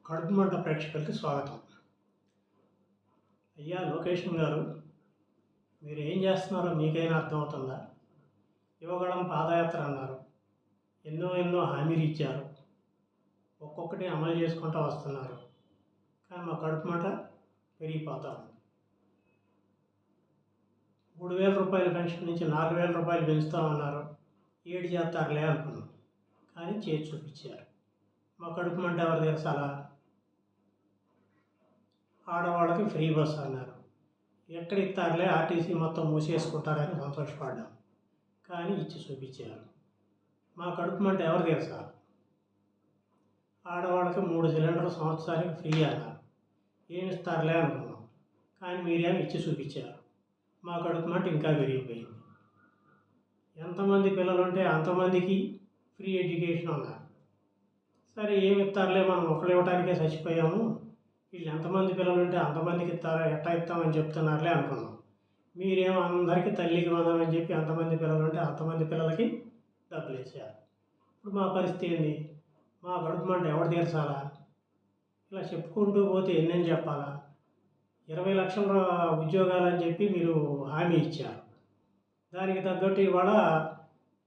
కడుపు మంట ప్రేక్షకులకి స్వాగతం. అయ్యా లోకేషన్ గారు, మీరు ఏం చేస్తున్నారో మీకైనా అర్థమవుతుందా? యువగళం పాదయాత్ర అన్నారు, ఎన్నో ఎన్నో హామీలు ఇచ్చారు, ఒక్కొక్కటి అమలు చేసుకుంటూ వస్తున్నారు. కానీ మా కడుపు మంట పెరిగిపోతా ఉంది. 3,000 రూపాయల పెన్షన్ నుంచి 4,000 రూపాయలు పెంచుతామన్నారు. ఏడు చేస్తారులే అనుకున్నాం, కానీ చేసి చూపించారు. మా కడుపు మంట ఎవరు తీర్చాలా? ఆడవాళ్ళకి ఫ్రీ బస్ అన్నారు. ఎక్కడ ఇస్తారులే, ఆర్టీసీ మొత్తం మూసేసుకుంటారని సంతోషపడ్డాం, కానీ ఇచ్చి చూపించారు. మా కడుపు మంట ఎవరు తీర్చాలి? ఆడవాళ్ళకి 3 సిలిండర్లు సంవత్సరానికి ఫ్రీ అన్నారు. ఏమి ఇస్తారులే అనుకున్నాం, కానీ మీరేమి ఇచ్చి చూపించారు. మా కడుపు మంట ఇంకా పెరిగిపోయింది. ఎంతమంది పిల్లలు ఉంటే అంతమందికి ఫ్రీ ఎడ్యుకేషన్ అన్నారు. సరే ఏమి ఇస్తారులే, మనం ఒకళ్ళు ఇవ్వడానికే చచ్చిపోయాము, వీళ్ళు ఎంతమంది పిల్లలు ఉంటే అంతమందికి ఇస్తారా, ఎట్టా ఇస్తామని చెప్తున్నారులే అనుకున్నాం. మీరేమో అందరికీ తల్లికి వందనం అని చెప్పి ఎంతమంది పిల్లలు ఉంటే అంతమంది పిల్లలకి డబ్బులు వేసారు. ఇప్పుడు మా పరిస్థితి ఏంది? మా కడుపు మంట ఎవరు తీర్చాలా? ఇలా చెప్పుకుంటూ పోతే ఎన్నని చెప్పాలా? 20 లక్షల ఉద్యోగాలని చెప్పి మీరు హామీ ఇచ్చారు. దానికి తగ్గట్టు ఇవాళ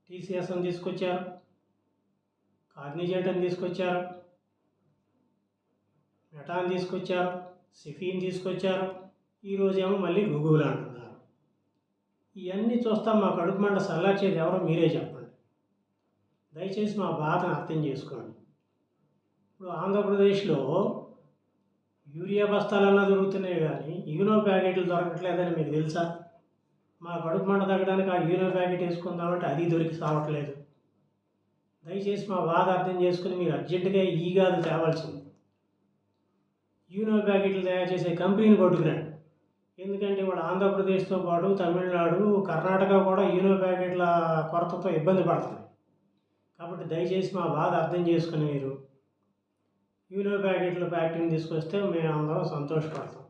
టీసీఎస్ని తీసుకొచ్చారు, కాగ్నిజెంట్ని తీసుకొచ్చారు, మెటాని తీసుకొచ్చారు, సిఫీని తీసుకొచ్చారు, ఈరోజేమో మళ్ళీ గూగుల్ అంటున్నారు. ఇవన్నీ చూస్తాం. మా కడుపు మంట చల్లార్చేది ఎవరో మీరే చెప్పండి. దయచేసి మా బాధను అర్థం చేసుకోండి. ఇప్పుడు ఆంధ్రప్రదేశ్లో యూరియా బస్తాలన్నా దొరుకుతున్నాయి, కానీ యూనో ప్యాకెట్లు దొరకట్లేదని మీకు తెలుసా? మా కడుపు మంట తగ్గడానికి ఆ యూనో ప్యాకెట్ వేసుకుందామంటే అది దొరికి సావట్లేదు. దయచేసి మా బాధ అర్థం చేసుకుని మీరు అర్జెంటుగా ఈ కాదు తేవాల్సింది, యూనో ప్యాకెట్లు తయారు చేసే కంపెనీని పట్టుకురండి. ఎందుకంటే ఇప్పుడు ఆంధ్రప్రదేశ్తో పాటు తమిళనాడు, కర్ణాటక కూడా యూనో ప్యాకెట్ల కొరతతో ఇబ్బంది పడుతున్నాయి. కాబట్టి దయచేసి మా బాధ అర్థం చేసుకుని మీరు యూనో ప్యాకెట్ల ఫ్యాక్టరీని తీసుకొస్తే మేము అందరం సంతోషపడతాం.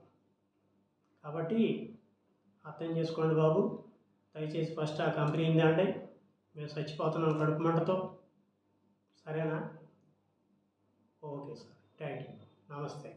కాబట్టి అర్థం చేసుకోండి బాబు. దయచేసి ఫస్ట్ ఆ కంపెనీని దాండి. మేము చచ్చిపోతున్నాం కడుపు మంటతో. సరేనా? ఓకే సార్, థ్యాంక్ యూ, నమస్తే.